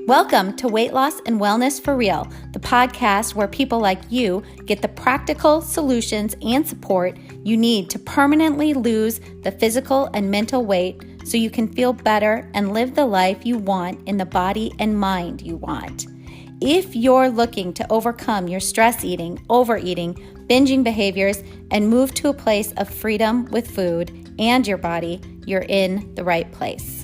Welcome to Weight Loss and Wellness for Real, the podcast where people like you get the practical solutions and support you need to permanently lose the physical and mental weight so you can feel better and live the life you want in the body and mind you want. If you're looking to overcome your stress eating, overeating, binging behaviors, and move to a place of freedom with food and your body, you're in the right place.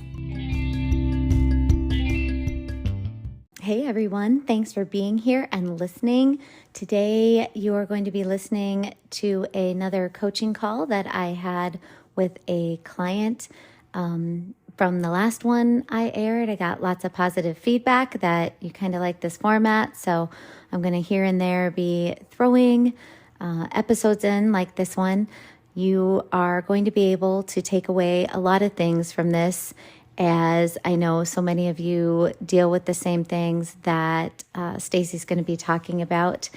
Hey everyone, thanks for being here and listening. Today you are going to be listening to another coaching call that I had with a client. From the last one I aired, I got lots of positive feedback that you kind of like this format. So I'm going to here and there be throwing episodes in like this one. You are going to be able to take away a lot of things from this, as I know so many of you deal with the same things that Stacie's going to be talking about.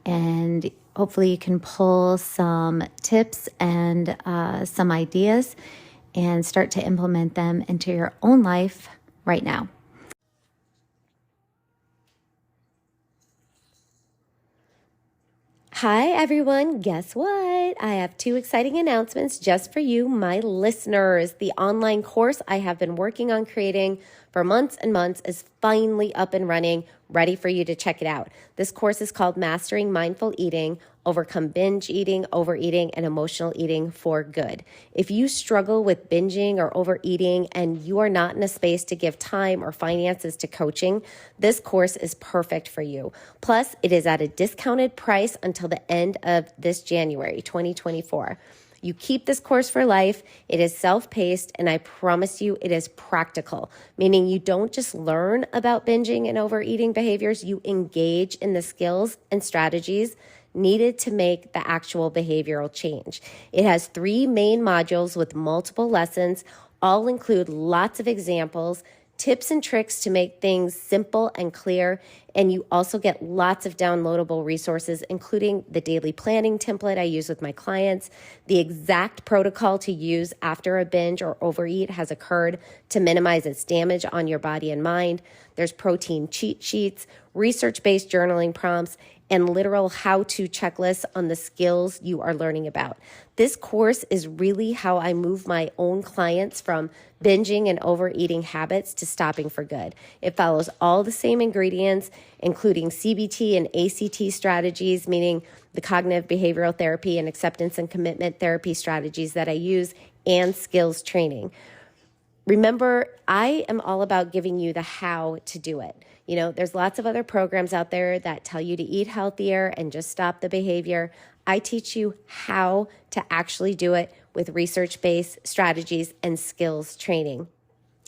And hopefully you can pull some tips and some ideas and start to implement them into your own life right now. Hi, everyone. Guess what? I have two exciting announcements just for you, my listeners. The online course I have been working on creating for months and months is finally up and running, ready for you to check it out. This course is called Mastering Mindful Eating, Overcome Binge Eating, Overeating, and Emotional Eating for Good. If you struggle with binging or overeating and you are not in a space to give time or finances to coaching, this course is perfect for you. Plus, it is at a discounted price until the end of this January, 2024. You keep this course for life. It is self-paced, and I promise you it is practical, meaning you don't just learn about binging and overeating behaviors, you engage in the skills and strategies needed to make the actual behavioral change. It has 3 main modules with multiple lessons, all include lots of examples, tips and tricks to make things simple and clear, and you also get lots of downloadable resources, including the daily planning template I use with my clients, the exact protocol to use after a binge or overeat has occurred to minimize its damage on your body and mind. There's protein cheat sheets, research-based journaling prompts, and literal how-to checklists on the skills you are learning about. This course is really how I move my own clients from binging and overeating habits to stopping for good. It follows all the same ingredients, including CBT and ACT strategies, meaning the cognitive behavioral therapy and acceptance and commitment therapy strategies that I use, and skills training. Remember, I am all about giving you the how to do it. You know, there's lots of other programs out there that tell you to eat healthier and just stop the behavior. I teach you how to actually do it with research-based strategies and skills training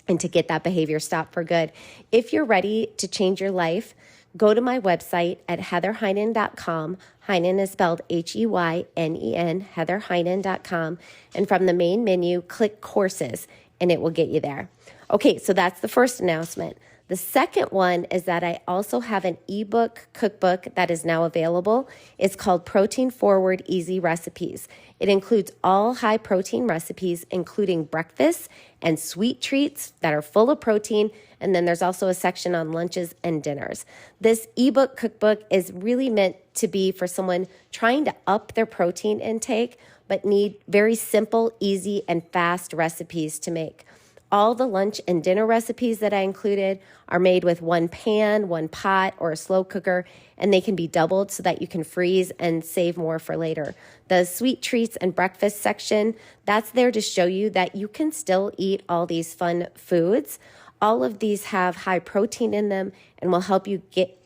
and to get that behavior stopped for good. If you're ready to change your life, go to my website at heatherheynen.com. Heynen is spelled Heynen, heatherheynen.com. And from the main menu, click courses, and it will get you there. Okay, so that's the first announcement. The second one is that I also have an ebook cookbook that is now available. It's called Protein Forward Easy Recipes. It includes all high protein recipes, including breakfast and sweet treats that are full of protein. And then there's also a section on lunches and dinners. This ebook cookbook is really meant to be for someone trying to up their protein intake, but need very simple, easy, and fast recipes to make. All the lunch and dinner recipes that I included are made with one pan, one pot, or a slow cooker, and they can be doubled so that you can freeze and save more for later. The sweet treats and breakfast section, that's there to show you that you can still eat all these fun foods. All of these have high protein in them and will help you get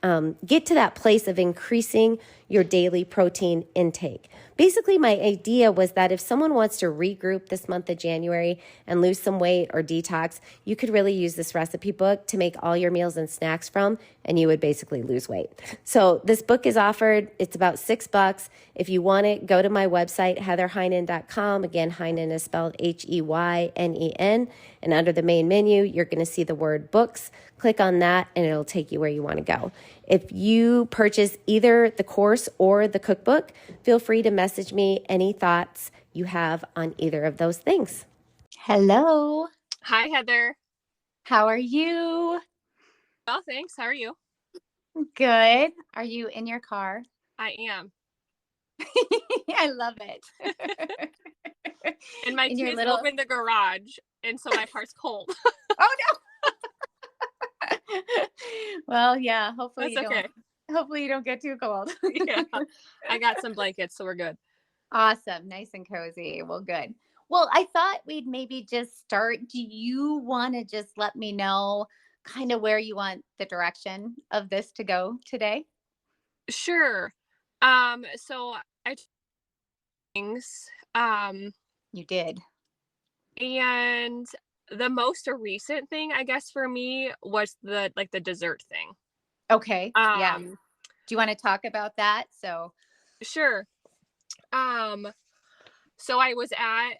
to that place of increasing your daily protein intake. Basically, my idea was that if someone wants to regroup this month of January and lose some weight or detox, you could really use this recipe book to make all your meals and snacks from, and you would basically lose weight. So this book is offered. It's about $6. If you want it, go to my website, heatherheynen.com. Again, Heynen is spelled Heynen. And under the main menu, you're going to see the word books. Click on that, and it'll take you where you want to go. If you purchase either the course or the cookbook, feel free to message me any thoughts you have on either of those things. Hello. Hi, Heather. How are you? Well, thanks. How are you? Good. Are you in your car? I am. I love it. And my In your kids little, opened the garage, and so my car's cold. oh no. Well, yeah, That's okay. hopefully you don't get too cold. Yeah. I got some blankets, so we're good. Awesome. Nice and cozy. Well, good. Well, I thought we'd maybe just start. Do you want to just let me know kind of where you want the direction of this to go today? Sure. So I things, You did. and the most recent thing, I guess, for me was the dessert thing. Okay. Yeah. Um, Do you want to talk about that? So, sure. Um, so I was at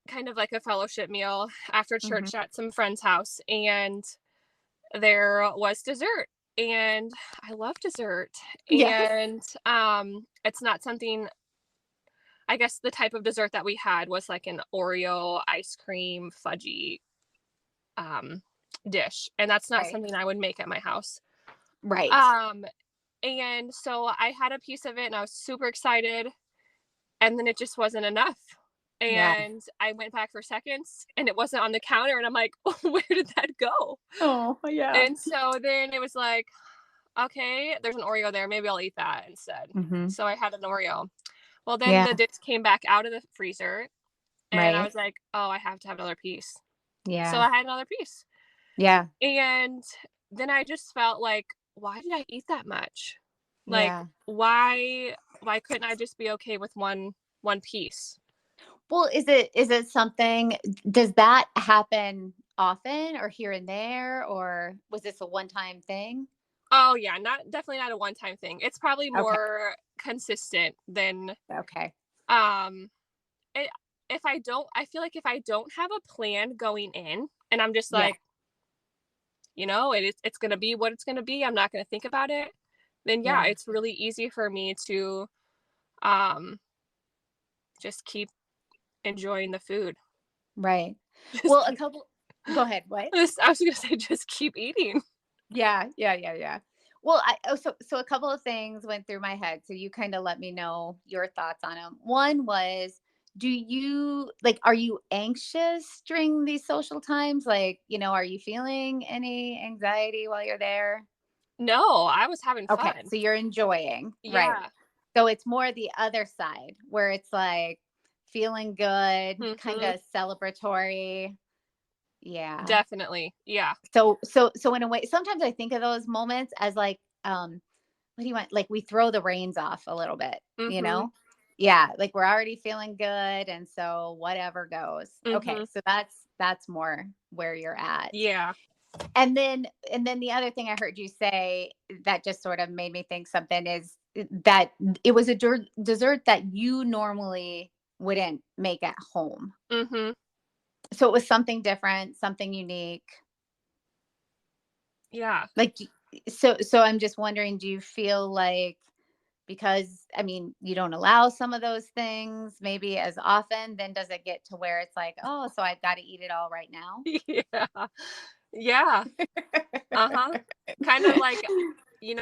kind of like a fellowship meal after mhm. church at some friend's house, and there was dessert, and I love dessert. Yes. And it's not something, I guess the type of dessert that we had was like an Oreo ice cream fudgy um dish, and that's not Right. something I would make at my house. Right. Um and so I had a piece of it and I was super excited, and then it just wasn't enough. Yeah. And I went back for seconds and it wasn't on the counter, and I'm like, oh, where did that go? Oh, yeah. And so then it was like, okay, there's an Oreo there. Maybe I'll eat that instead. Mhm. So I had an Oreo. Well, then Yeah. the dish came back out of the freezer, and I Right. was like, oh, I have to have another piece. So Yeah. I had another piece. Yeah. And then I just felt like, why did I eat that much? Like, Yeah. why couldn't I just be okay with one piece? Well, is it something, does that happen often or here and there, or was this a one-time thing? Oh yeah, not definitely not a one-time thing. It's probably Okay. more consistent than Okay. um it, if I feel like if I don't have a plan going in, and I'm just Yeah. like, it's going to be what it's going to be, I'm not going to think about it, then yeah, Yeah. it's really easy for me to um just keep enjoying the food. Right. Just Well, a keep couple go ahead. What? I was going to say just keep eating. Yeah. Yeah. Yeah. Yeah. Well, so a couple of things went through my head. So you kind of let me know your thoughts on them. One was, do you like, are you anxious during these social times? Like, are you feeling any anxiety while you're there? No, I was having Okay, fun. so you're enjoying, right? Yeah. So it's more the other side where it's like feeling good, kind Mhm. of celebratory. Yeah. Definitely. Yeah. So in a way, sometimes I think of those moments as like, what do you want? Like we throw the reins off a little bit, you Mhm. know? Yeah, like we're already feeling good, and so whatever goes. Okay, Mhm. so that's more where you're at. Yeah. And then the other thing I heard you say that just sort of made me think something is that it was a dessert that you normally wouldn't make at home. Mhm. So it was something different, something unique. Yeah. Like so I'm just wondering, do you feel like, because I mean, you don't allow some of those things maybe as often, then does it get to where it's like, oh, so I've got to eat it all right now? Yeah. Yeah. Uh-huh. Kind of like,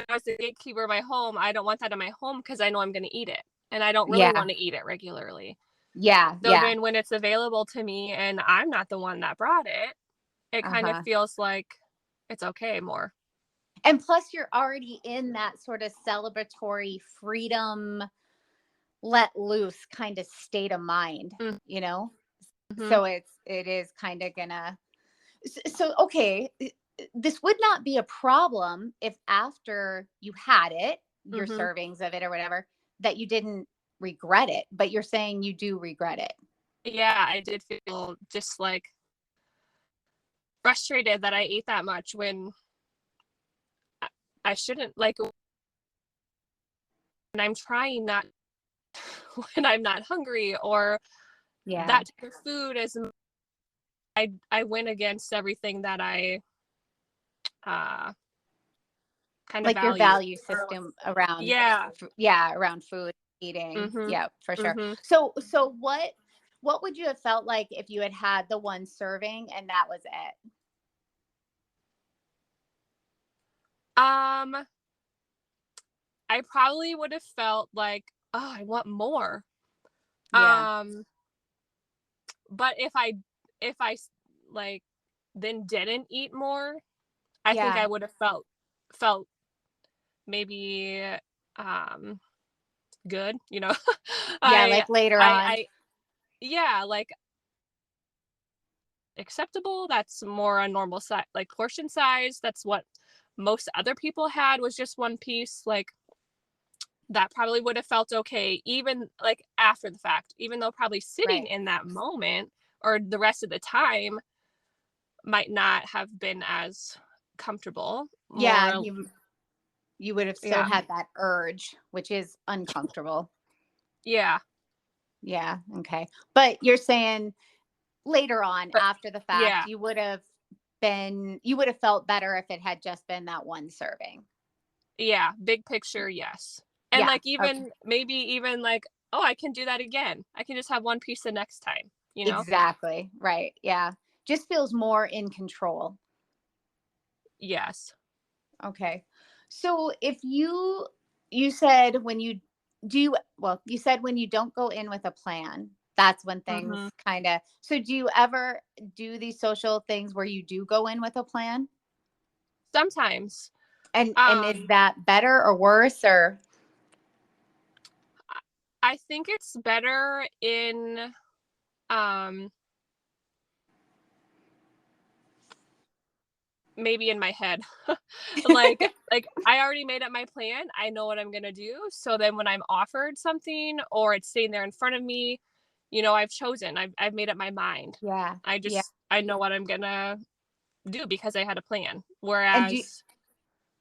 as the gatekeeper of my home, I don't want that in my home because I know I'm going to eat it. And I don't really Yeah. want to eat it regularly. Yeah. So Yeah. then when it's available to me and I'm not the one that brought it, it kind of Uh-huh. feels like it's okay more. And plus you're already in that sort of celebratory freedom, let loose kind of state of mind, you know? Mhm. So it is kind of gonna, so okay, this would not be a problem if after you had it, your Mhm. servings of it or whatever, that you didn't regret it, but you're saying you do regret it. Yeah, I did feel just like frustrated that I ate that much when I I shouldn't, like, when I'm trying not when I'm not hungry, or Yeah. that type of food is I went against everything that I uh kind of Like your value. value system around, Yeah. yeah, around food, eating. Mhm. Yeah, for sure. Mhm. So what would you have felt like if you had had the one serving and that was it? I probably would have felt like, oh, I want more. Yeah. But if I like then didn't eat more, I think Yeah. I would have felt maybe good, you know. Yeah. I Like later on. I yeah, like acceptable. That's more a normal size, like portion size. That's what most other people had, was just one piece. Like that probably would have felt okay, even like after the fact, even though probably sitting Right. in that moment or the rest of the time might not have been as comfortable. Yeah. More, You would have still yeah, had that urge, which is uncomfortable. yeah. Yeah. Okay. But you're saying later on, But after the fact, yeah, you would have felt better if it had just been that one serving. yeah, big picture, yes. And Yeah. like Okay. even maybe even like, oh, I can do that again. I can just have one piece the next time, you know? Exactly. Right. Yeah. Just feels more in control. Yes. Okay. So if you said when you do, well, you said when you don't go in with a plan, that's when things Hmm. kind of, so do you ever do these social things where you do go in with a plan? Sometimes. And is Um, that better or worse or I think it's better in um maybe in my head. Like I already made up my plan. I know what I'm gonna do. So then when I'm offered something or it's sitting there in front of me, you know, I've chosen. I've made up my mind. yeah. Yeah. I know what I'm gonna do because I had a plan. And you Whereas,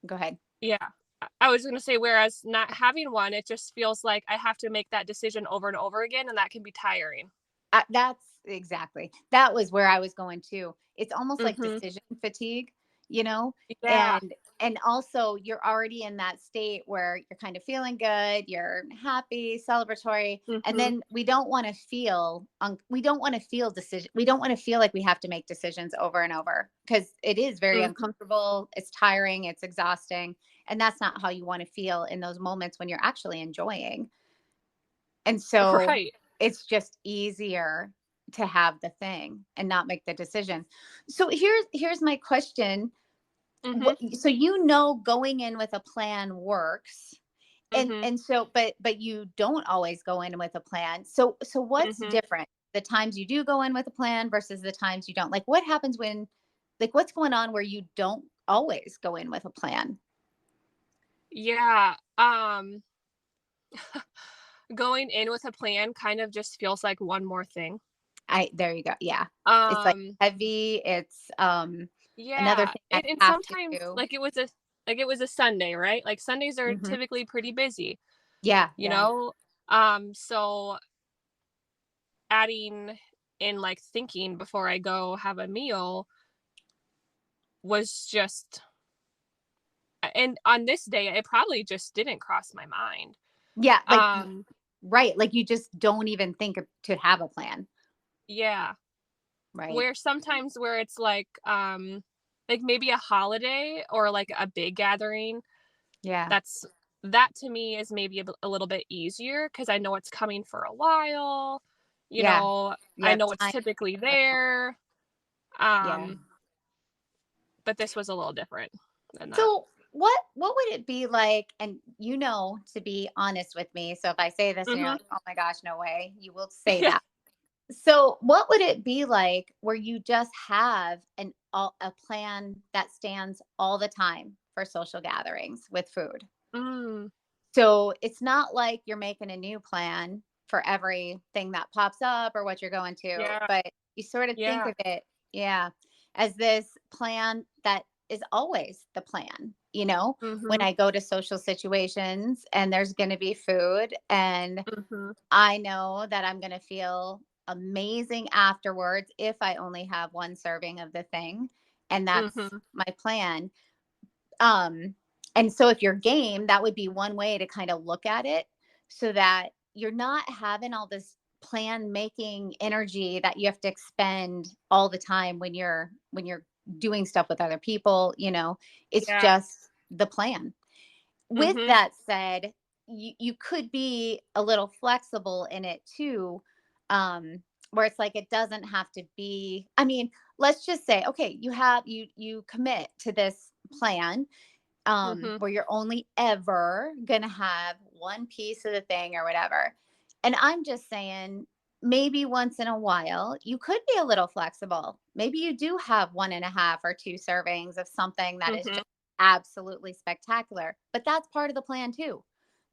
go ahead. yeah, I was gonna say, whereas not having one, it just feels like I have to make that decision over and over again, and that can be tiring. That's exactly. That was where I was going to. It's almost like Mm-hmm. decision fatigue, you know? Yeah. And also you're already in that state where you're kind of feeling good, you're happy, celebratory, and Mm-hmm. then we don't want to feel we don't want to feel decision. We don't want to feel like we have to make decisions over and over because it is very Mm-hmm. uncomfortable, it's tiring, it's exhausting, and that's not how you want to feel in those moments when you're actually enjoying. And so Right. it's just easier to have the thing and not make the decision. So here's my question. Mm-hmm. So you know going in with a plan works. Mm-hmm. And so but you don't always go in with a plan. So what's Mm-hmm. different? The times you do go in with a plan versus the times you don't. Like what happens when like what's going on where you don't always go in with a plan? Yeah. Going in with a plan kind of just feels like one more thing. I there you go. Yeah. It's like Um, heavy. It's another yeah. thing I And have to sometimes do. like it was a Sunday, right? Like Sundays are Mhm. typically pretty busy, Yeah, you yeah. know? So adding in like thinking before I go have a meal was just, and on this day it probably just didn't cross my mind. Yeah, like Um, right, like you just don't even think to have a plan, yeah. right? Where sometimes where it's like maybe a holiday or like a big gathering, Yeah. that's that to me is maybe a little bit easier because I know it's coming for a while, you Yeah. know, You I have know it's time. typically there. Yeah. um but this was a little different than that. So what would it be like, and you know, to be honest with me, so if I say this and you're Mm-hmm. like, "Oh my gosh, no way," you will say that. So what would it be like where you just have a plan that stands all the time for social gatherings with food? Mm, So it's not like you're making a new plan for everything that pops up or what you're going to, yeah, but you sort of think yeah. of it, yeah, as this plan that is always the plan. When Mm-hmm. I go to social situations and there's going to be food, and Mm-hmm. I know that I'm going to feel amazing afterwards if I only have one serving of the thing. And that's Mm-hmm. my plan. Um, and so if you're game, that would be one way to kind of look at it so that you're not having all this plan making energy that you have to expend all the time when you're doing stuff with other people. It's Yeah. just the plan. With Mhm. that said, you could be a little flexible in it too, where it's like it doesn't have to be. I mean, let's just say, okay, you commit to this plan, Mhm. where you're only ever gonna have one piece of the thing or whatever. And I'm just saying, maybe once in a while, you could be a little flexible. Maybe you do have 1.5 or 2 servings of something that is Mhm. just absolutely spectacular. But that's part of the plan too.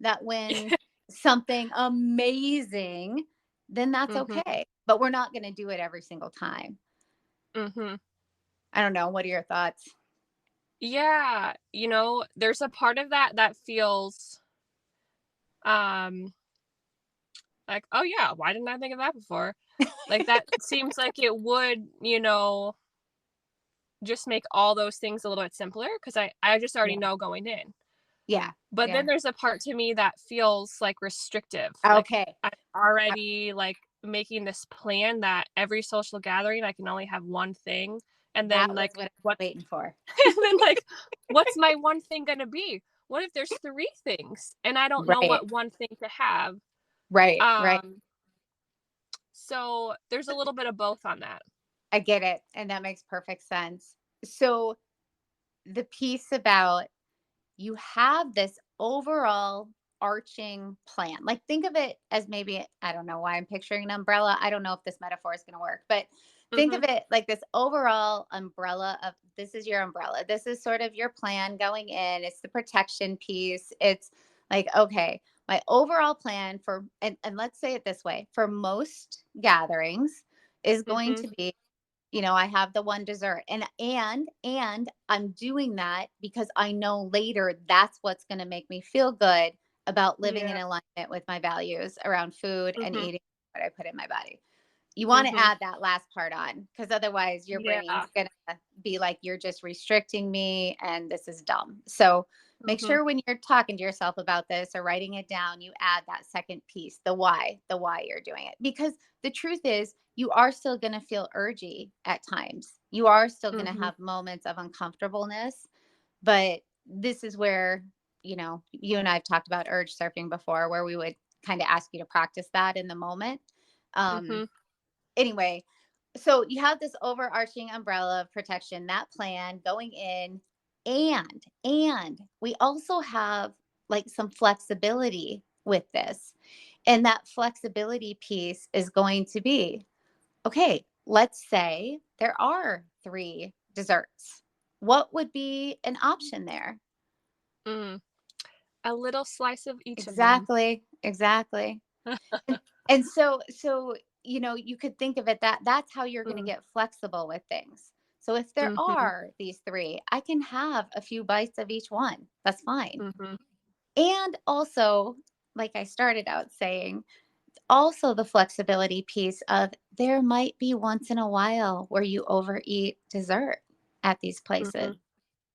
That when something amazing, then that's Mhm. okay. But we're not going to do it every single time. Mhm. I don't know. What are your thoughts? Yeah, there's a part of that that feels um like, "Oh yeah, why didn't I think of that before?" Like that seems like it would, just make all those things a little bit simpler because I just already Yeah. know going in. Yeah. But then Yeah. there's a part to me that feels like restrictive. Like Okay. I'm already like making this plan that every social gathering I can only have one thing. And then That was like what I was what waiting for. and then like what's my one thing gonna be? What if there's three things and I don't know Right. what one thing to have? Right. Right. Um so there's a little bit of both on that. I get it. And that makes perfect sense. So the piece about you have this overall arching plan. Like think of it as maybe, I don't know why I'm picturing an umbrella. I don't know if this metaphor is going to work, but think Mhm. of it like this overall umbrella of this is your umbrella. This is sort of your plan going in. It's the protection piece. It's like, okay, my overall plan for, and let's say it this way, for most gatherings is going Mhm. to be, I have the one dessert, and I'm doing that because I know later that's what's going to make me feel good about living in Yeah. alignment with my values around food and Mhm. eating what I put in my body. You want to Mhm. add that last part on because otherwise your brain's Yeah. going to be like, you're just restricting me and this is dumb. So make Mhm. sure when you're talking to yourself about this or writing it down, you add that second piece, the why you're doing it. Because the truth is, you are still going to feel urgy at times. You are still going to Mhm. have moments of uncomfortableness. But this is where, you and I have talked about urge surfing before, where we would kind of ask you to practice that in the moment. Um, Mhm. anyway, so you have this overarching umbrella of protection, that plan going in, and we also have like some flexibility with this. And that flexibility piece is going to be, okay, let's say there are 3 desserts. What would be an option there? Mm. A little slice of each of them. Exactly, exactly. And so you could think of it that's how you're going to Mm. get flexible with things. So if there Mhm. are these 3, I can have a few bites of each one. That's fine. Mhm. And also, like I started out saying, also the flexibility piece of there might be once in a while where you overeat dessert at these places. Mhm.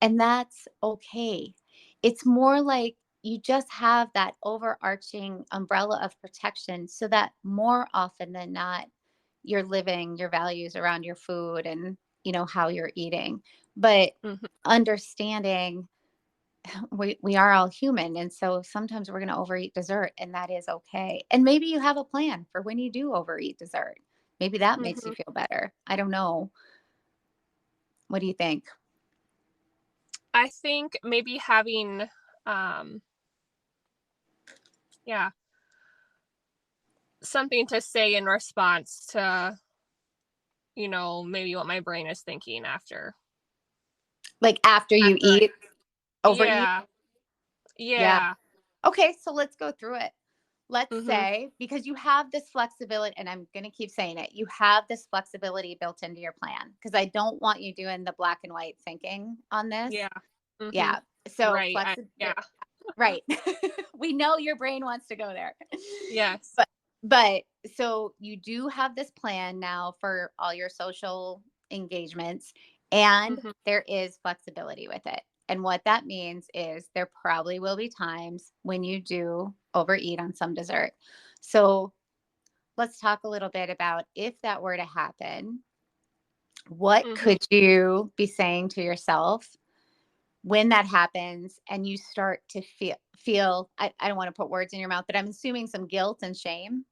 And that's okay. It's more like you just have that overarching umbrella of protection so that more often than not, you're living your values around your food and, how you're eating. But Mhm. understanding we are all human. And so sometimes we're going to overeat dessert, and that is okay. And maybe you have a plan for when you do overeat dessert. Maybe that makes you Mhm. feel better. I don't know. What do you think? I think maybe having, um, yeah, something to say in response to, maybe what my brain is thinking after. Like after you After I, eat, overeat? yeah, Yeah. yeah. Okay, so let's go through it. Let's Mhm. say, because you have this flexibility, and I'm going to keep saying it, you have this flexibility built into your plan because I don't want you doing the black and white thinking on this. Yeah. Mhm. Yeah. So, Right. Yeah. right. We know your brain wants to go there. Yes. But, but so you do have this plan now for all your social engagements, and Mhm. there is flexibility with it. And what that means is there probably will be times when you do overeat on some dessert. So let's talk a little bit about if that were to happen, what Mhm. could you be saying to yourself when that happens and you start to feel I don't want to put words in your mouth, but I'm assuming some guilt and shame.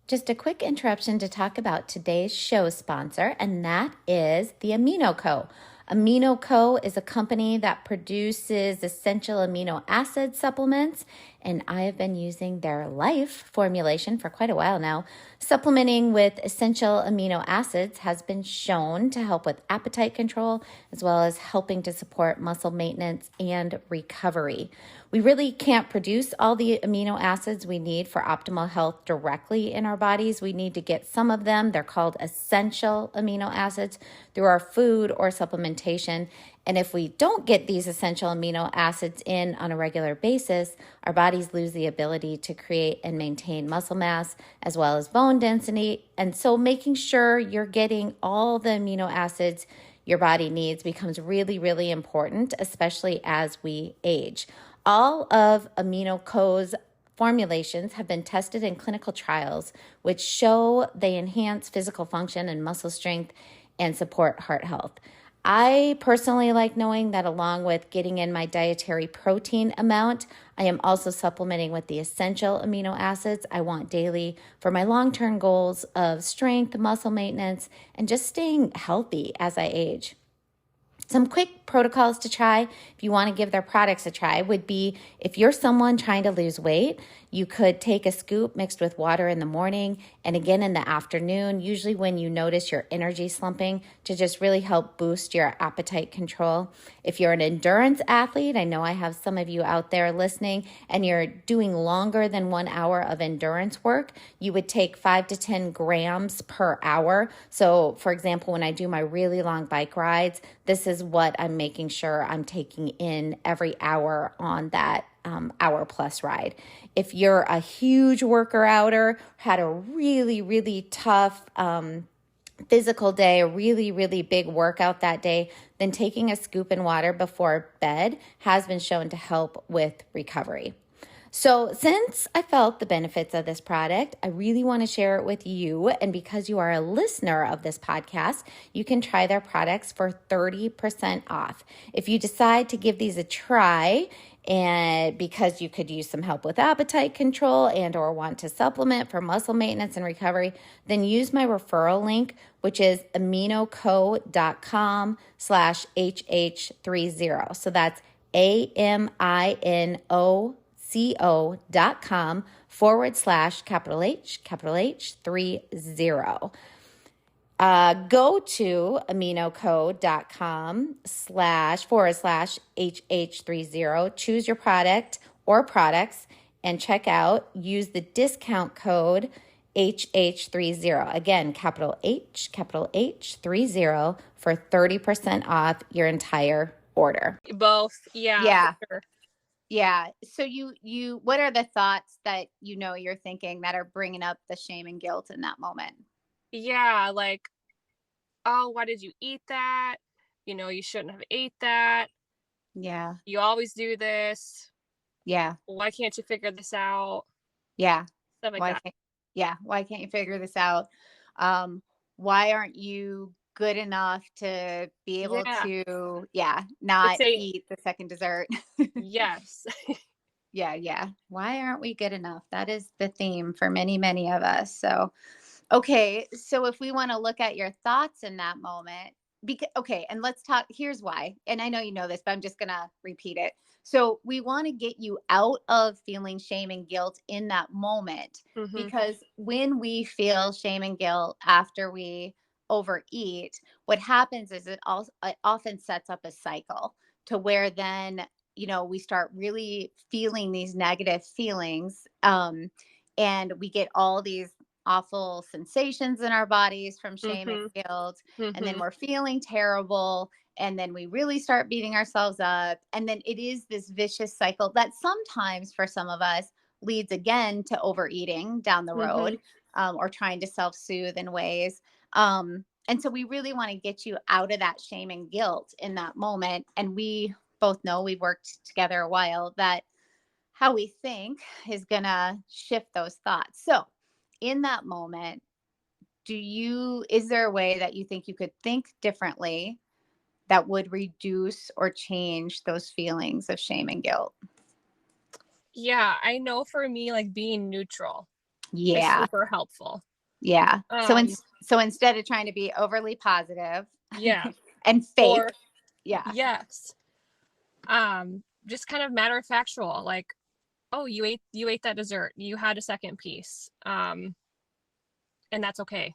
Just a quick interruption to talk about today's show sponsor, and that is the Amino Co. Amino Co. is a company that produces essential amino acid supplements, and I have been using their Life formulation for quite a while now. Supplementing with essential amino acids has been shown to help with appetite control, as well as helping to support muscle maintenance and recovery. We really can't produce all the amino acids we need for optimal health directly in our bodies. We need to get some of them. They're called essential amino acids through our food or supplementation. And if we don't get these essential amino acids in on a regular basis, our bodies lose the ability to create and maintain muscle mass as well as bone density. And so making sure you're getting all the amino acids your body needs becomes really, really important, especially as we age. All of Amino Co.'s formulations have been tested in clinical trials, which show they enhance physical function and muscle strength and support heart health. I personally like knowing that along with getting in my dietary protein amount, I am also supplementing with the essential amino acids I want daily for my long-term goals of strength, muscle maintenance, and just staying healthy as I age. Some quick protocols to try if you want to give their products a try would be if you're someone trying to lose weight, you could take a scoop mixed with water in the morning and again in the afternoon, usually when you notice your energy slumping, to just really help boost your appetite control. If you're an endurance athlete, I know I have some of you out there listening, and you're doing longer than 1 hour of endurance work, you would take 5 to 10 grams per hour. So for example, when I do my really long bike rides, this is what I'm making sure I'm taking in every hour on that hour plus ride. If you're a huge worker outer, had a really, really tough physical day, a really, really big workout that day, then taking a scoop in water before bed has been shown to help with recovery. So since I felt the benefits of this product, I really want to share it with you. And because you are a listener of this podcast, you can try their products for 30% off. If you decide to give these a try, and because you could use some help with appetite control and or want to supplement for muscle maintenance and recovery, then use my referral link, which is aminoco.com/HH30. So that's AMINOCO.com/H30. Go to aminoco.com//HH30, choose your product or products and check out, use the discount code HH30. Again, capital H30 for 30% off your entire order. Both. Yeah. Yeah. For sure. Yeah. So you what are the thoughts that you're thinking that are bringing up the shame and guilt in that moment? Yeah, like, oh, why did you eat that? You shouldn't have ate that. Yeah. You always do this. Yeah. Why can't you figure this out? Yeah. Stuff like Why that. can't why can't you figure this out? Why aren't you good enough to be able Yeah. to It's not a eat the second dessert? yes. Yeah. Why aren't we good enough? That is the theme for many, many of us. So, okay. So if we want to look at your thoughts in that moment, okay, and let's talk. Here's why. And I know you know this, but I'm just going to repeat it. So we want to get you out of feeling shame and guilt in that moment, Mm-hmm. because when we feel shame and guilt after we overeat, what happens is it often sets up a cycle to where then we start really feeling these negative feelings, and we get all these awful sensations in our bodies from shame and Mm-hmm. guilt, and then Mm-hmm. we're feeling terrible, and then we really start beating ourselves up, and then it is this vicious cycle that sometimes for some of us leads again to overeating down the Mm-hmm. road, or trying to self-soothe in ways, and so we really want to get you out of that shame and guilt in that moment. And we both know, we've worked together a while, that how we think is going to shift those thoughts. So in that moment, is there a way that you think you could think differently that would reduce or change those feelings of shame and guilt? Yeah, I know for me, like being neutral is Yeah. super helpful. Yeah. Um, So instead of trying to be overly positive yeah. and fake, Or yeah. yes. Just kind of matter of factual, like, oh, you ate that dessert. You had a second piece. And that's okay.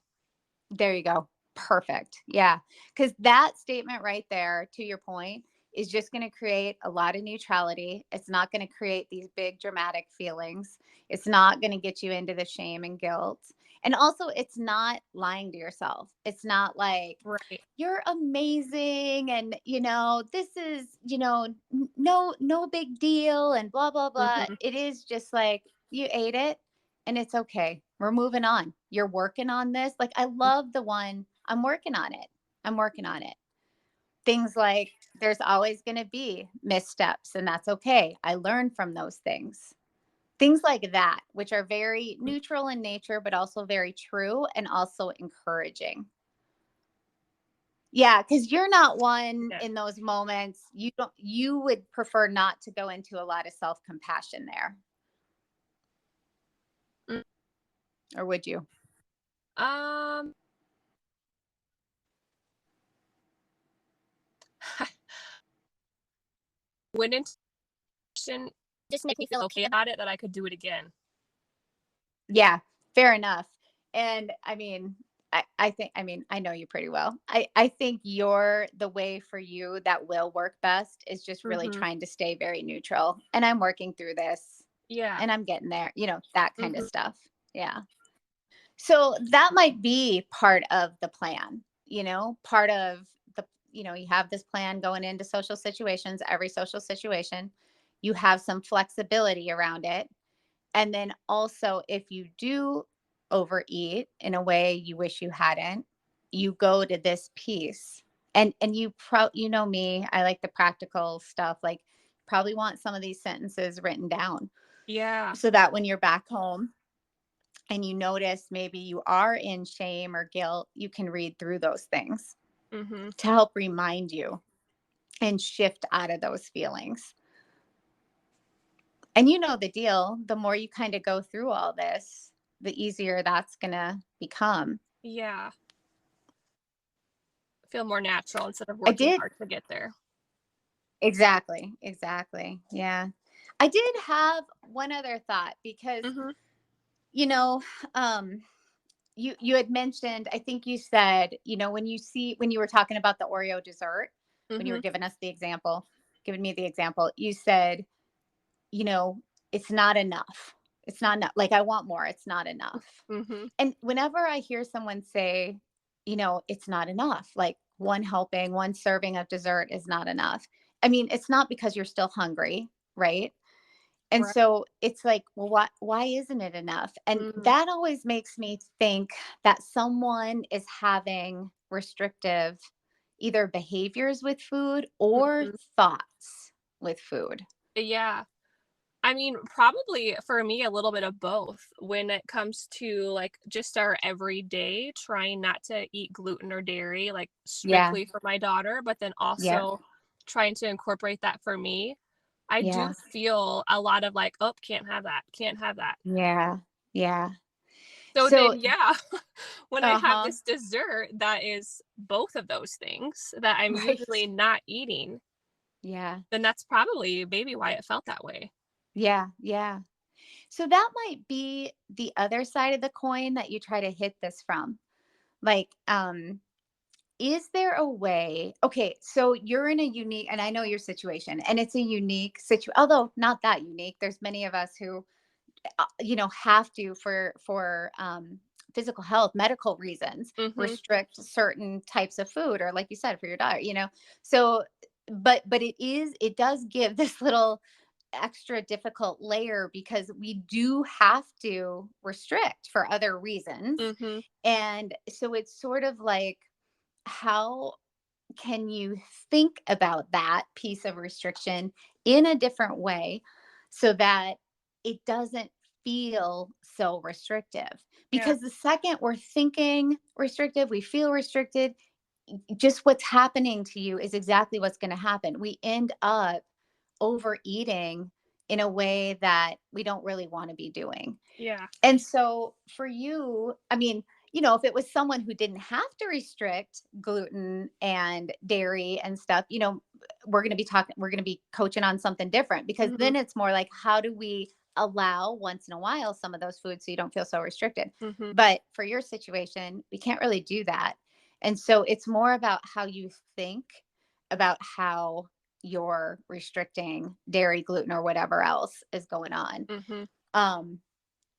There you go. Perfect. Yeah. Because that statement right there, to your point, is just going to create a lot of neutrality. It's not going to create these big dramatic feelings. It's not going to get you into the shame and guilt. And also, it's not lying to yourself. It's not like, Right. you're amazing and this is no big deal and blah blah blah. Mm-hmm. It is just like, you ate it and it's okay, we're moving on, you're working on this. Like, I love the one, I'm working on it, I'm working on it. Things like, there's always going to be missteps and that's okay, I learn from those things like that, which are very neutral in nature but also very true and also encouraging. Yeah, because you're not one Yeah. in those moments. You would prefer not to go into a lot of self-compassion there. Mm. Or would you? Um, when intention just make me feel okay about it, that I could do it again. Yeah, fair enough. And I mean, I think, I mean, I know you pretty well. I think the way for you that will work best is just really Mm-hmm. trying to stay very neutral. And I'm working through this Yeah. and I'm getting there, that kind of Mm-hmm. stuff. Yeah. So that might be part of the plan, part of you have this plan going into social situations, every social situation, you have some flexibility around it. And then also, if you do overeat in a way you wish you hadn't, you go to this piece. And you know me, I like the practical stuff. Like, probably want some of these sentences written down Yeah. so that when you're back home and you notice maybe you are in shame or guilt, you can read through those things Mm-hmm. to help remind you and shift out of those feelings. And you know the deal, the more you kind of go through all this, the easier that's going to become. Yeah. Feel more natural instead of I working did. hard to get there. Exactly. Exactly. Yeah. I did have one other thought because, Mm-hmm. you know, um, you had mentioned, I think you said, when you were talking about the Oreo dessert, when you Mm-hmm. were giving me the example, you said, you know, it's not enough. It's not enough. Like, I want more. It's not enough. Mm-hmm. And whenever I hear someone say, it's not enough, like one helping, one serving of dessert is not enough. I mean, it's not because you're still hungry, right? And Right. so it's like, well, why isn't it enough? And Mm-hmm. that always makes me think that someone is having restrictive either behaviors with food or Mm-hmm. thoughts with food. Yeah. I mean, probably for me, a little bit of both when it comes to like just our everyday trying not to eat gluten or dairy, like Yeah. strictly for my daughter, but then Yeah. also trying to incorporate that for me. I do Yeah. feel a lot of like, oh, can't have that, can't have that. Yeah. Yeah. So So, then, yeah, when I have uh-huh. this dessert that is both of those things that I'm Right. usually not eating, Yeah. then that's probably maybe why it felt that way. Yeah. Yeah. So that might be the other side of the coin that you try to hit this from. Like, is there a way? Okay, so you're in a unique, and I know your situation, and it's a unique situation, although not that unique. There's many of us who, have to for physical health, medical reasons, Mm-hmm. restrict certain types of food, or like you said, for your diet. So, but it does give this little extra difficult layer because we do have to restrict for other reasons. Mm-hmm. And so it's sort of like, how can you think about that piece of restriction in a different way so that it doesn't feel so restrictive? Yeah. Because the second we're thinking restrictive, we feel restricted, just what's happening to you is exactly what's going to happen. We end up overeating in a way that we don't really want to be doing. Yeah. And so for you, I mean, if it was someone who didn't have to restrict gluten and dairy and stuff, we're going to be coaching on something different, because Mm-hmm. then it's more like, how do we allow once in a while some of those foods so you don't feel so restricted? Mm-hmm. But for your situation, we can't really do that. And so it's more about how you think about how you're restricting dairy, gluten, or whatever else is going on. Mm-hmm.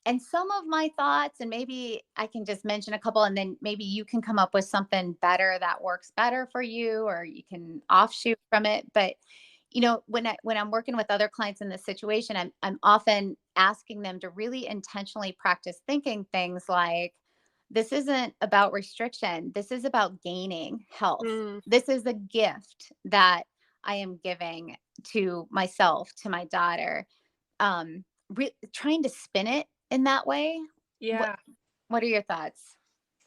And some of my thoughts, and maybe I can just mention a couple, and then maybe you can come up with something better that works better for you, or you can offshoot from it. But when I'm working with other clients in this situation, I'm often asking them to really intentionally practice thinking things like, this isn't about restriction. This is about gaining health. This is a gift that I am giving to myself, to my daughter. Trying to spin it in that way. Yeah. What are your thoughts?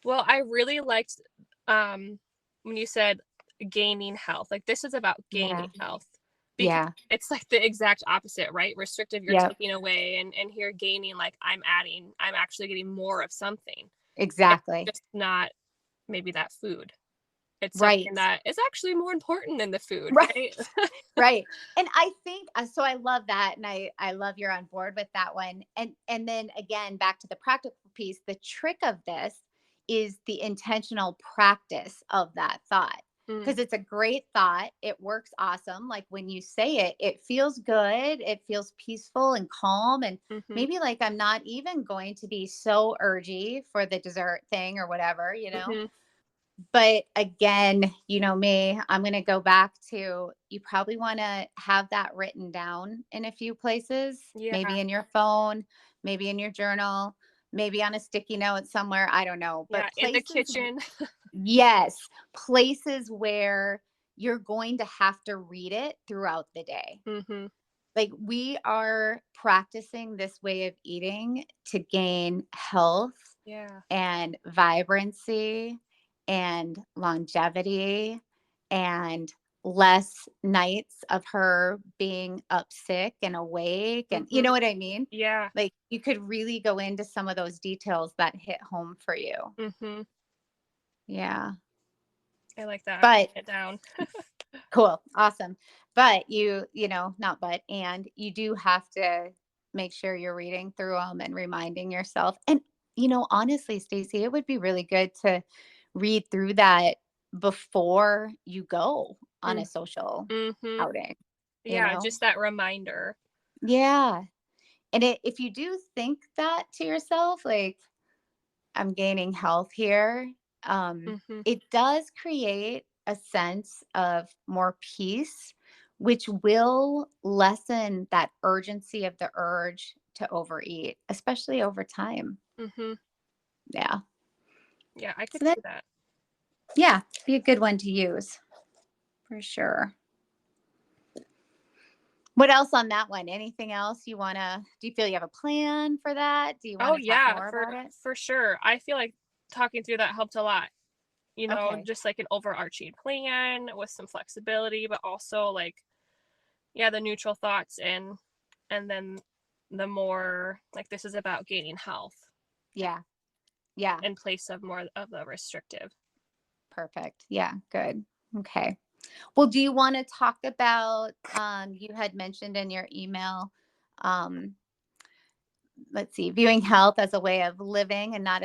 Well, I really liked when you said gaining health. Like, this is about gaining health. Because it's like the exact opposite, right? Restrictive, you're taking away, and here gaining, like I'm actually getting more of something. Exactly. It's just not maybe that food. It's right. something that is actually more important than the food, Right. right? Right. And I think, so I love that. And I love you're on board with that one. And then again, back to the practical piece, the trick of this is the intentional practice of that thought. Because it's a great thought. It works awesome. Like when you say it, it feels good. It feels peaceful and calm. And maybe like, I'm not even going to be so urgy for the dessert thing or whatever, But again, me, I'm going to go back to, you probably want to have that written down in a few places, maybe in your phone, maybe in your journal, maybe on a sticky note somewhere. I don't know. But in the kitchen. Yes. Places where you're going to have to read it throughout the day. Like, we are practicing this way of eating to gain health and vibrancy and longevity and less nights of her being up sick and awake. And you know what I mean? Yeah. Like, you could really go into some of those details that hit home for you. Yeah. I like that. But I'm writing it down. cool. Awesome. But and you do have to make sure you're reading through them and reminding yourself. And, honestly, Stacie, it would be really good to read through that before you go on a social outing. Yeah, just that reminder. Yeah. And if you do think that to yourself, like, I'm gaining health here, it does create a sense of more peace, which will lessen that urgency of the urge to overeat, especially over time. Yeah. Yeah, I could So see that. Yeah, be a good one to use for sure. What else on that one? Anything else do you feel you have a plan for that? Do you want to talk more about it? For sure. I feel like talking through that helped a lot. Okay. Just like an overarching plan with some flexibility, but also like, the neutral thoughts, and then the more like, this is about gaining health. Yeah. Yeah. In place of more of the restrictive. Perfect. Yeah. Good. Okay. Well, do you want to talk about, you had mentioned in your email, let's see, viewing health as a way of living and not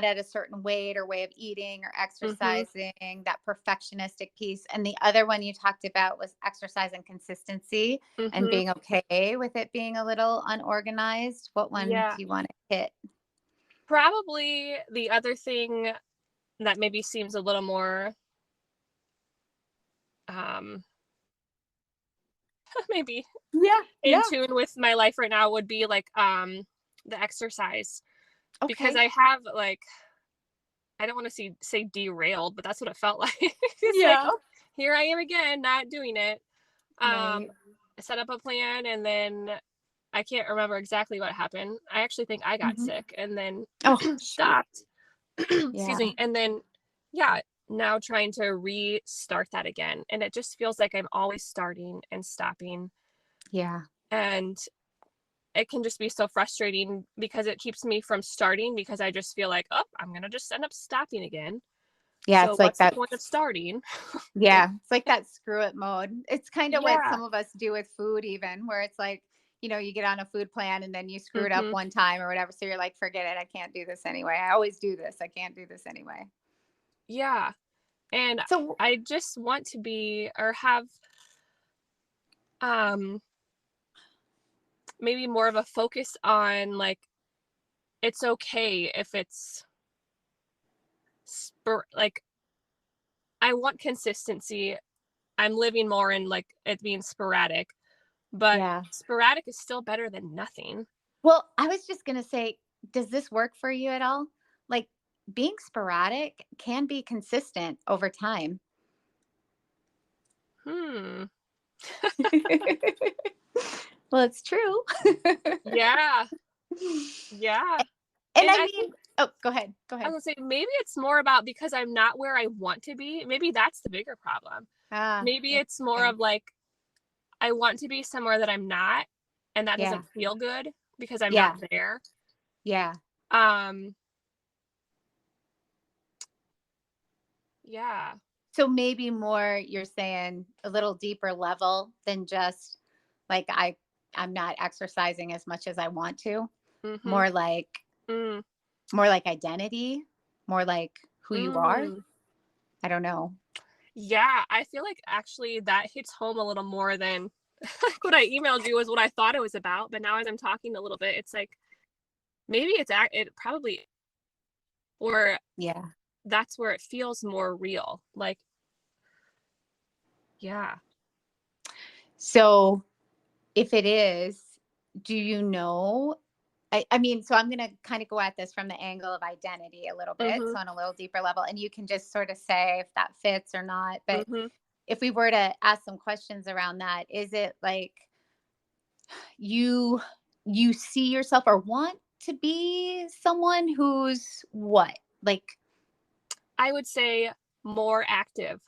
at a certain weight or way of eating or exercising, that perfectionistic piece. And the other one you talked about was exercise and consistency and being okay with it being a little unorganized. What one do you want to hit? Probably the other thing that maybe seems a little more maybe in tune with my life right now would be like the exercise. Because I have like, I don't want to say derailed, but that's what it felt like. It's like, oh, here I am again, not doing it. I set up a plan, and then I can't remember exactly what happened. I actually think I got sick and then stopped. Excuse me. And then now trying to restart that again. And it just feels like I'm always starting and stopping. Yeah. And it can just be so frustrating because it keeps me from starting, because I just feel like, oh, I'm going to just end up stopping again. Yeah. So It's like what's the that. point of starting? Yeah. It's like that screw it mode. It's kind of what Yeah. some of us do with food, even where it's like, you get on a food plan and then you screw it up Mhm. one time or whatever. So you're like, forget it. I can't do this anyway. I always do this. I can't do this anyway. Yeah. And So I just want to be, or have, maybe more of a focus on, like, it's okay if it's like, I want consistency. I'm living more in, like, it being sporadic, but yeah. sporadic is still better than nothing. Well, I was just going to say, does this work for you at all? Like being sporadic can be consistent over time. Well, it's true. Yeah. Yeah. And And I I mean, think, oh, go ahead. Go I ahead. was gonna say, maybe it's more about because I'm not where I want to be. Maybe that's the bigger problem. Maybe it's more Interesting. of like, I want to be somewhere that I'm not, and that Yeah. doesn't feel good because I'm Yeah. not there. Yeah. Um, yeah. So maybe more, you're saying a little deeper level than just like I'm not exercising as much as I want to. Mm-hmm. More like Mm. more like identity, more like who you are. Mm. I don't know. Yeah, I feel like actually that hits home a little more than like what I emailed you was what I thought it was about. But now as I'm talking a little bit, it's like maybe it probably, or Yeah. that's where it feels more real. Like, yeah. So if it is, do you know? I mean, so I'm going to kind of go at this from the angle of identity a little bit. Mm-hmm. So on a little deeper level, and you can just sort of say if that fits or not. But Mm-hmm. if we were to ask some questions around that, is it like you see yourself or want to be someone who's what? Like, I would say more active,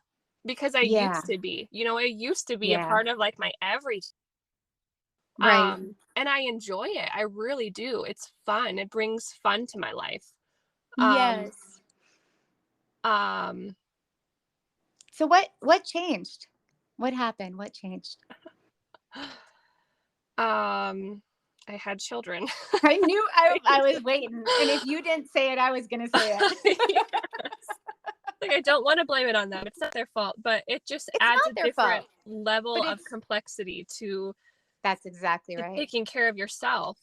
because I yeah, used to be, it used to be a yeah, part of like my every, right. and I enjoy it. I really do. It's fun. It brings fun to my life. Um, Yes. um, So what changed? What happened? What changed? I had children. I knew I was waiting. And if you didn't say it, I was going to say it. Yes. Like, I don't want to blame it on them. It's not their fault, but it just It's adds a not their different fault, level but of it's complexity to that's exactly to right. taking care of yourself.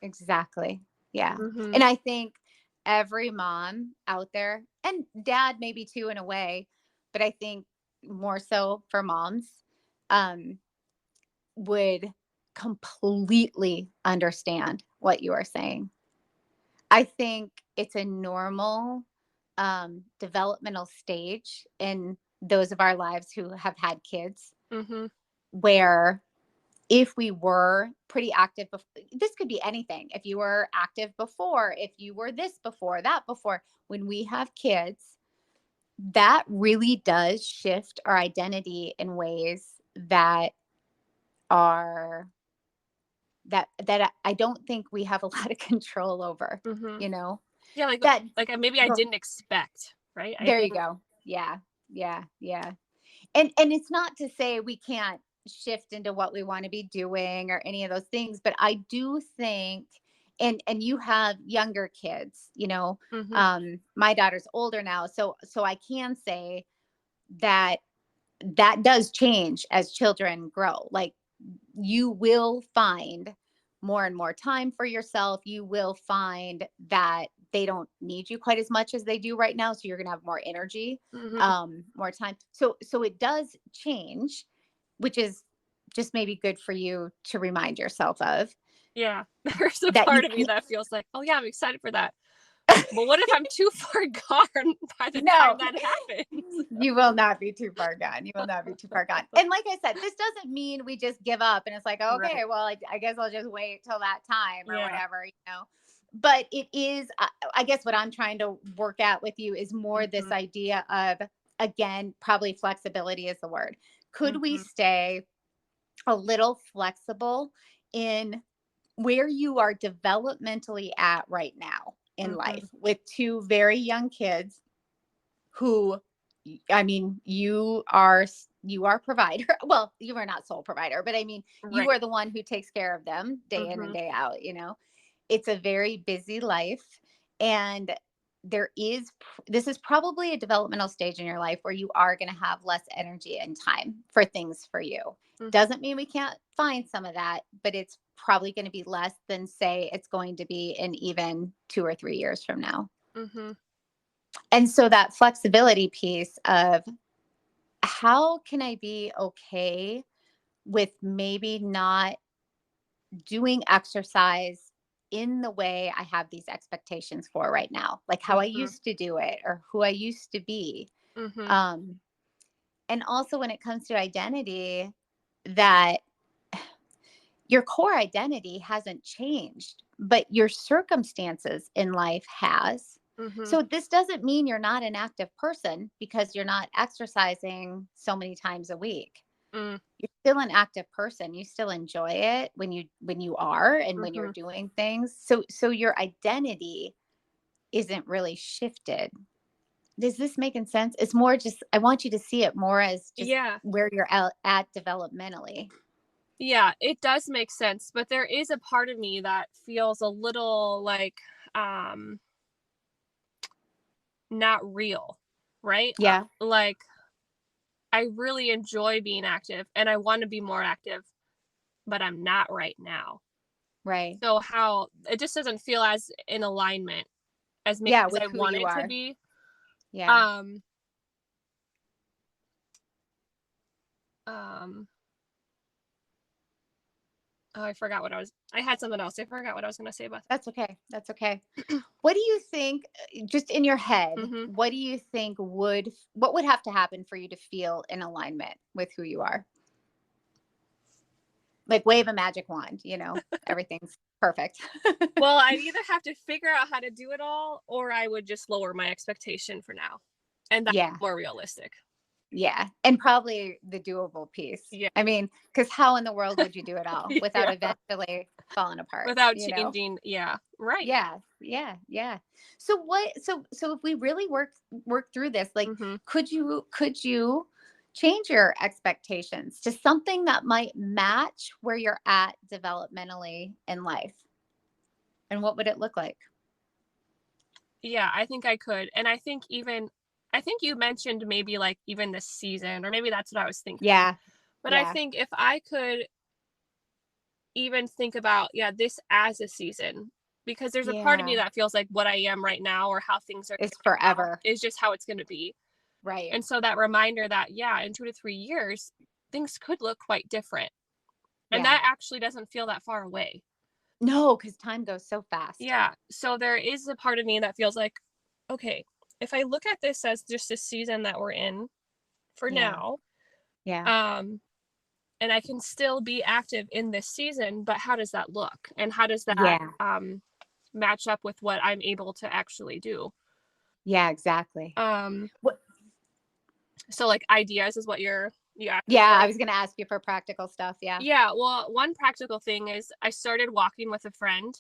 Exactly. Yeah. Mm-hmm. And I think every mom out there, and dad maybe too in a way, but I think more so for moms, um, would completely understand what you are saying. I think it's a normal developmental stage in those of our lives who have had kids, Mm-hmm. where if we were pretty active, this could be anything. If you were active before, if you were this before, that before, when we have kids, that really does shift our identity in ways that are that I don't think we have a lot of control over, Mm-hmm. you know. Yeah, That maybe I go didn't expect, right? I There you think, go. Yeah. Yeah. Yeah. And it's not to say we can't shift into what we want to be doing or any of those things, but I do think, and you have younger kids, mm-hmm. my daughter's older now, so I can say that that does change as children grow. Like, you will find more and more time for yourself. You will find that they don't need you quite as much as they do right now. So you're going to have more energy, Mm-hmm. more time. So it does change, which is just maybe good for you to remind yourself of Yeah, there's a that you part of me can't. that feels like, oh yeah, I'm excited for that. But what if I'm too far gone by the time No, that happens? you will not be too far gone. You will not be too far gone. And like I said, this doesn't mean we just give up and it's like, okay, Right. well, I guess I'll just wait till that time or Yeah. whatever. but it is, I guess what I'm trying to work out with you is more this Mm-hmm. idea of, again, probably flexibility is the word. Could we Mm-hmm. stay a little flexible in where you are developmentally at right now in Mm-hmm. life with two very young kids who, I mean, you are provider. Well, you are not sole provider, but I mean, you Right. are the one who takes care of them day in and Mm-hmm. day out, it's a very busy life. And this is probably a developmental stage in your life where you are going to have less energy and time for things for you. Mm-hmm. Doesn't mean we can't find some of that, but it's probably going to be less than, say, it's going to be in even 2 or 3 years from now. Mm-hmm. And so that flexibility piece of, how can I be okay with maybe not doing exercise in the way I have these expectations for right now, like how I Mm-hmm. used to do it or who I used to be. Mm-hmm. Um, and also when it comes to identity, that your core identity hasn't changed, but your circumstances in life has. Mm-hmm. So this doesn't mean you're not an active person because you're not exercising so many times a week. Mm-hmm. You're still an active person. You still enjoy it when you are and when you're Mm-hmm. doing things. So your identity isn't really shifted. Does this making sense? It's more just, I want you to see it more as just Yeah. where you're at developmentally. Yeah, it does make sense, but there is a part of me that feels a little like um not real, right? Yeah, Like I really enjoy being active and I want to be more active, but I'm not right now. right. So how it just doesn't feel as in alignment as maybe Yeah, as with I who want you it to are. be. Yeah. Um um oh, I had something else. I forgot what I was going to say about That's okay. That's okay. What do you think, just in your head, that. Mhm. what do you think what would have to happen for you to feel in alignment with who you are? Like wave a magic wand, everything's perfect. Well, I'd either have to figure out how to do it all or I would just lower my expectation for now. And that's Yeah. more realistic. Yeah. And probably the doable piece. Yeah. I mean, because how in the world would you do it all without Yeah. eventually falling apart, Without changing. Yeah. Right. Yeah, yeah, yeah. So if we really work through this, like, Mhm. could you change your expectations to something that might match where you're at developmentally in life? And what would it look like? Yeah, I think I could. And I think you mentioned maybe like even this season or maybe that's what I was thinking. Yeah, But I yeah, think if I could even think about this as a season because there's a part of me yeah. that feels like what I am right now or how things are It's right now forever, is just how it's going to be. right? And so that reminder that in 2 to 3 years things could look quite different. And Yeah. that actually doesn't feel that far away. No, because time goes so fast. Yeah. So there is a part of me that feels like, okay, if I look at this as just a season that we're in for Yeah, now, yeah, um, and I can still be active in this season, but how does that look? And how does that yeah, match up with what I'm able to actually do? yeah. Exactly. Um, What? so like ideas is what you asked me Yeah, for. I was gonna ask you for practical stuff. Yeah. Yeah, well, one practical thing is I started walking with a friend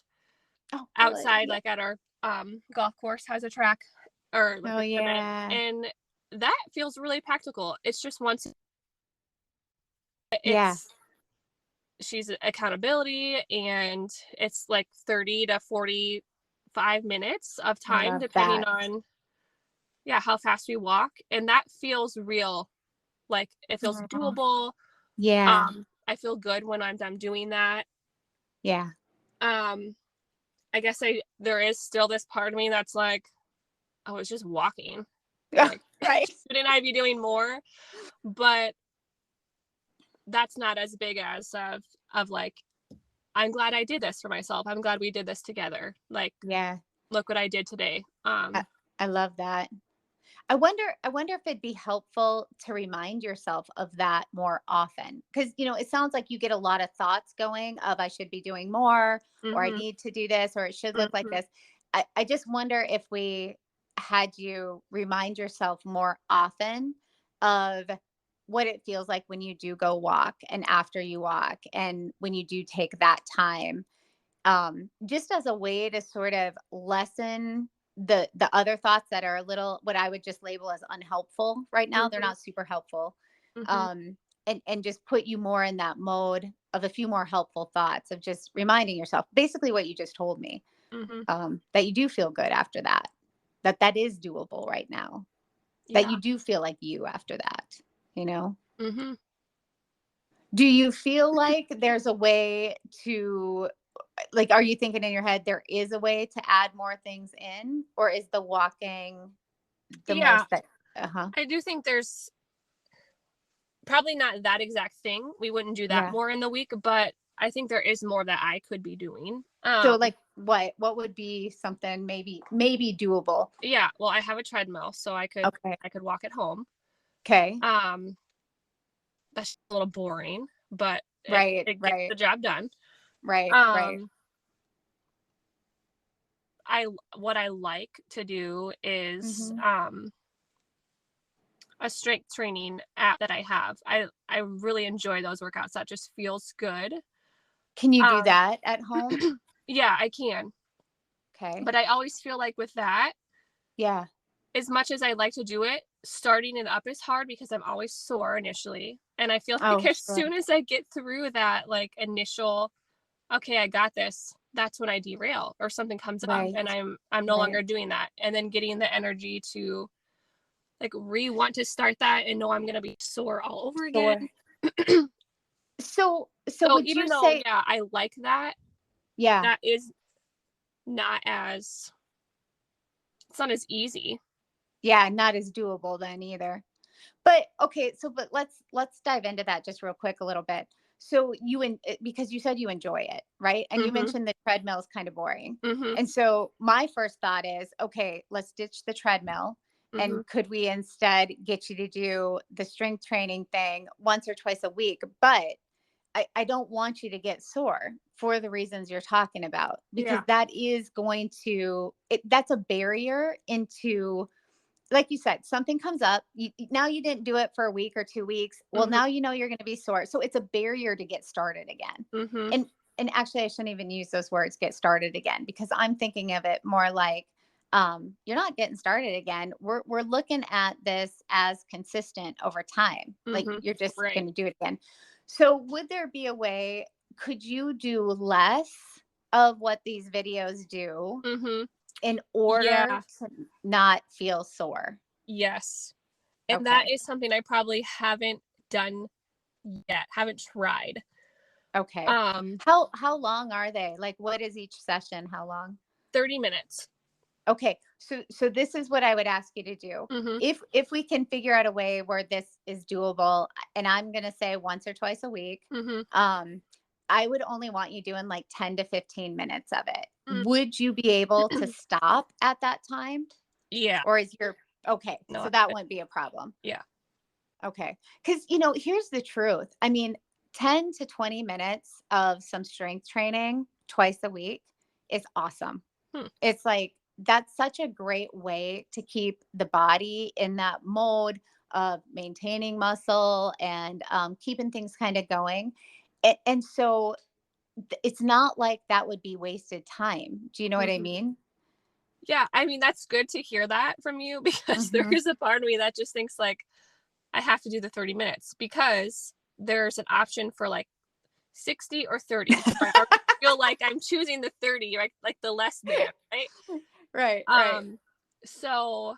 Oh, good. outside, Yeah. like at our golf course has a track or like Oh, a divot, yeah. and that feels really practical. It's just once Yeah. it's she's accountability and it's like 30 to 45 minutes of I time love depending that. on how fast we walk, and that feels real. Like it feels Oh, doable. yeah. I feel good when I'm done doing that. Yeah. um I guess there is still this part of me that's like, oh, it's just walking. Like, Right. shouldn't I be doing more? But that's not as big as of like, I'm glad I did this for myself. I'm glad we did this together. Like, Yeah. look what I did today. I, I love that. I wonder if it'd be helpful to remind yourself of that more often. Because, it sounds like you get a lot of thoughts going of I should be doing more, or I Mm-hmm. need to do this, or it should look like Mm-hmm. this. I just wonder if we had you remind yourself more often of what it feels like when you do go walk and after you walk and when you do take that time, just as a way to sort of lessen the other thoughts that are a little, what I would just label as unhelpful right now. They're Mm-hmm. not super helpful. Mm-hmm. um and just put you more in that mode of a few more helpful thoughts of just reminding yourself basically what you just told me, Mm-hmm. that you do feel good after that, that is doable right now, that Yeah. you do feel like you after that, you know. Mm-hmm. Do you feel like there's a way to, like, are you thinking in your head there is a way to add more things in, or is the walking the Yeah. most that uh-huh I do think there's probably not that exact thing. We wouldn't do that yeah. more in the week, but I think there is more that I could be doing. So like what would be something maybe doable? Yeah, well, I have a treadmill, so Okay. I could walk at home. Okay. Um, that's a little boring, but Right, it gets right, the job done. right. Um, I what I like to do is Hmm. a strength training app that I have. I really enjoy those workouts. That just feels good. Can you do Um, that at home? yeah, I can. Okay. But I always feel like with that, Yeah. as much as I like to do it, starting it up is hard because I'm always sore initially. And I feel like Oh, as sure. soon as I get through that like initial, okay, I got this, that's when I derail or something comes up Right, and I'm no right. longer doing that. And then getting the energy to like want to start that and know I'm gonna be sore all over again. Sure. So So would even you though, say, yeah, I like that, yeah, that is not as it's not as easy. yeah, not as doable then either. But okay, but let's dive into that just real quick a little bit. So because you said you enjoy it, right? And you Mm-hmm. mentioned the treadmill is kind of boring. Mm-hmm. And so my first thought is, okay, let's ditch the treadmill. Mm-hmm. And could we instead get you to do the strength training thing once or twice a week? But I don't want you to get sore for the reasons you're talking about, because Yeah. that is that's a barrier into, like you said, something comes up. Now you didn't do it for a week or 2 weeks. Well, Mm-hmm. now you're going to be sore. So it's a barrier to get started again. Mm-hmm. And actually, I shouldn't even use those words, get started again, because I'm thinking of it more like, you're not getting started again. We're looking at this as consistent over time. Like Mm-hmm. you're just Right. going to do it again. So would there be a way? Could you do less of what these videos do Mm-hmm. in order Yeah. to not feel sore? Yes. And that Okay. is something I probably haven't done yet, haven't tried. Okay. How long are they? Like, what is each session? How long? 30 minutes. Okay. So this is what I would ask you to do. Mm-hmm. If we can figure out a way where this is doable, and I'm going to say once or twice a week, Mm-hmm. um I would only want you doing like 10 to 15 minutes of it. Mm. Would you be able to stop at that time? Yeah. Or is your okay, No. so that wouldn't be a problem. Yeah. Okay. Because, here's the truth. I mean, 10 to 20 minutes of some strength training twice a week is awesome. Hmm. It's like, that's such a great way to keep the body in that mode of maintaining muscle and keeping things kind of going. And so it's not like that would be wasted time. Do you know what I Mm-hmm. mean? Yeah. I mean, that's good to hear that from you because there Hmm. is a part of me that just thinks like I have to do the 30 minutes because there's an option for like 60 or 30. So I already feel like I'm choosing the 30, right? Like the less than, right? Right. So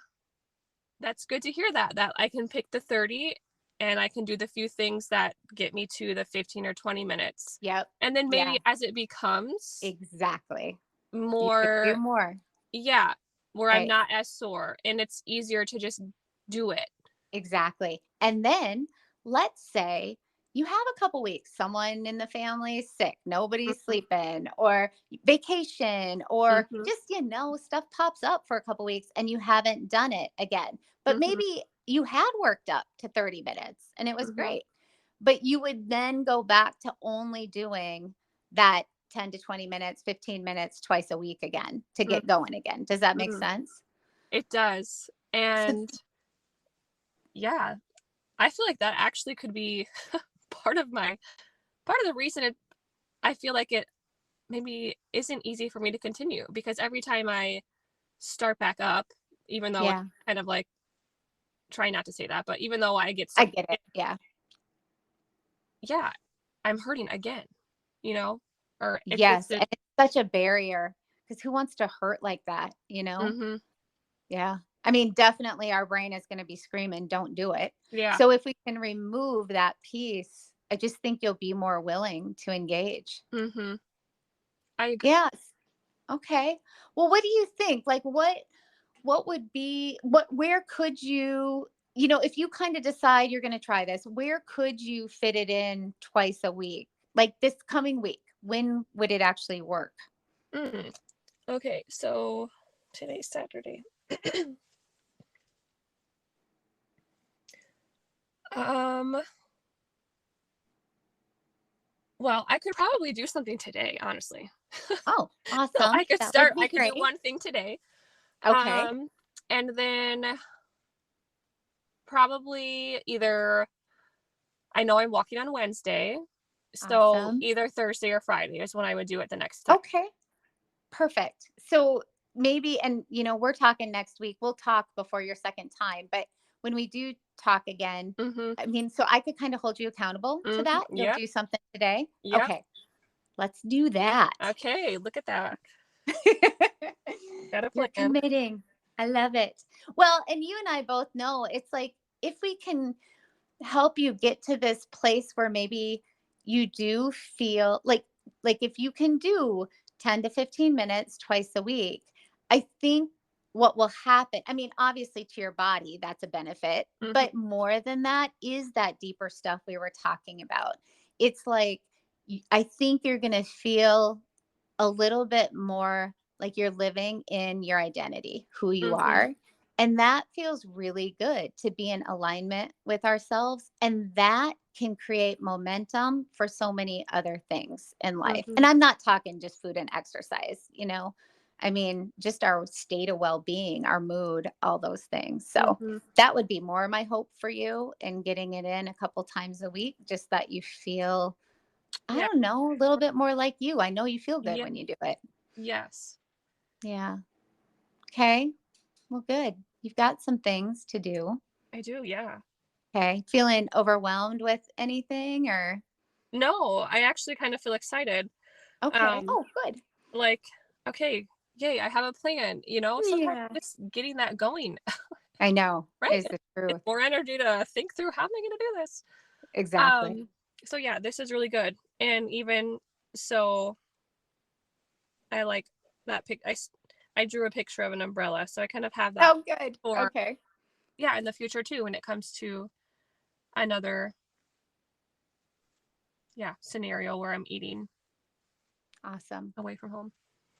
that's good to hear that I can pick the 30 and I can do the few things that get me to the 15 or 20 minutes. Yep. And then maybe Yeah, as it becomes exactly. You could do more, more. yeah, where I'm Right. not as sore and it's easier to just do it. Exactly. And then let's say you have a couple weeks, someone in the family is sick, nobody's Mm-hmm. sleeping, or vacation, or Mm-hmm. just, stuff pops up for a couple weeks and you haven't done it again. but maybe you had worked up to 30 minutes and it was great. But you would then go back to only doing that 10 to 20 minutes, 15 minutes twice a week again to get going again. Does that make sense? It does. And yeah, I feel like that actually could be part of the reason I feel like it maybe isn't easy for me to continue, because every time I start back up, even though it's kind of like, try not to say that, but even though I get I get it. Yeah. Yeah, I'm hurting again, you know? Or yes. And it's such a barrier, because who wants to hurt like that, you know? Yeah. I mean, definitely our brain is going to be screaming, don't do it. Yeah. So if we can remove that piece, I just think you'll be more willing to engage. I agree. Yes. Okay. Well, what do you think? Like, what would be, where could you, you know, if you kind of decide you're going to try this, where could you fit it in twice a week? Like this coming week, when would it actually work? Okay. So today's Saturday. Well, I could probably do something today, honestly. Oh, awesome. So I could I could do one thing today. Okay. And then probably either, I know I'm walking on Wednesday, so either Thursday or Friday is when I would do it the next time. Okay. Perfect. So maybe, and you know, we're talking next week. We'll talk before your second time, but when we do talk again, I mean, so I could kind of hold you accountable to that. You'll do something today. Yep. Okay. Let's do that. Okay. Look at that. Got a plan. You're committing. I love it. Well, and you and I both know it's like, if we can help you get to this place where maybe you do feel like if you can do 10 to 15 minutes twice a week, I think what will happen, I mean, obviously to your body, that's a benefit, but more than that is that deeper stuff we were talking about. It's like, I think you're going to feel a little bit more like you're living in your identity, who you are. And that feels really good, to be in alignment with ourselves. And that can create momentum for so many other things in life. And I'm not talking just food and exercise, you know, I mean, just our state of well-being, our mood, all those things. So that would be more my hope for you, and getting it in a couple times a week, just that you feel, I don't know, a little bit more like you. I know you feel good when you do it. Yes. Yeah. Okay. Well, good. You've got some things to do. I do. Yeah. Okay. Feeling overwhelmed with anything, or? No, I actually kind of feel excited. Okay. Oh, good. Like, okay, yay, I have a plan, you know? Sometimes just getting that going. I know. Right? Is the truth. More energy to think through, how am I going to do this? Exactly. So yeah, this is really good. And even so, I like that I drew a picture of an umbrella, so I kind of have that. Oh, good. Okay. Yeah, in the future too, when it comes to another scenario where I'm eating awesome away from home.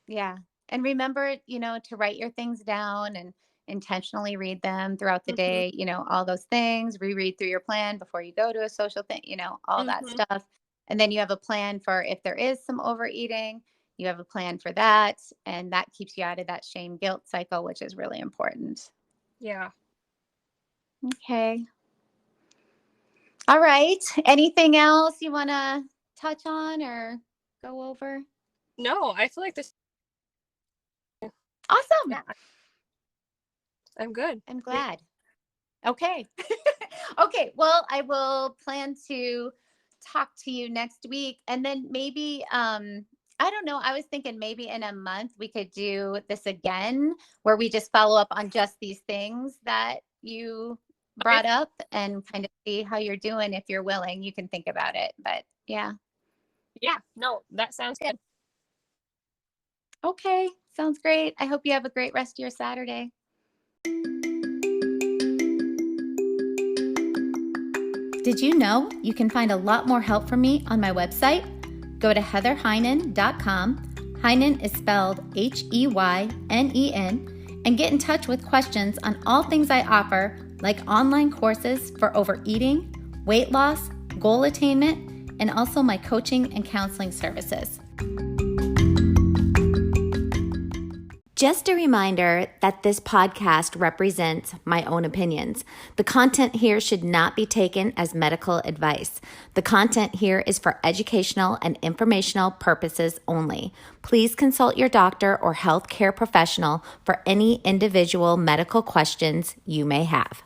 Yeah. And remember, you know, to write your things down and intentionally read them throughout the day, you know, all those things, reread through your plan before you go to a social thing, you know, all that stuff. And then you have a plan for if there is some overeating, you have a plan for that. And that keeps you out of that shame guilt cycle, which is really important. Yeah. Okay. All right. Anything else you want to touch on or go over? No, I feel like this. Awesome. Yeah. I'm good. I'm glad. Okay. Okay. Well, I will plan to talk to you next week. And then maybe, I don't know. I was thinking maybe in a month we could do this again, where we just follow up on just these things that you brought up and kind of see how you're doing. If you're willing, you can think about it. But yeah. Yeah. No, that sounds good. Okay. Sounds great. I hope you have a great rest of your Saturday. Did you know you can find a lot more help from me on my website? Go to heatherheinen.com. Heinen is spelled Heinen, and get in touch with questions on all things I offer, like online courses for overeating, weight loss, goal attainment, and also my coaching and counseling services. Just a reminder that this podcast represents my own opinions. The content here should not be taken as medical advice. The content here is for educational and informational purposes only. Please consult your doctor or healthcare professional for any individual medical questions you may have.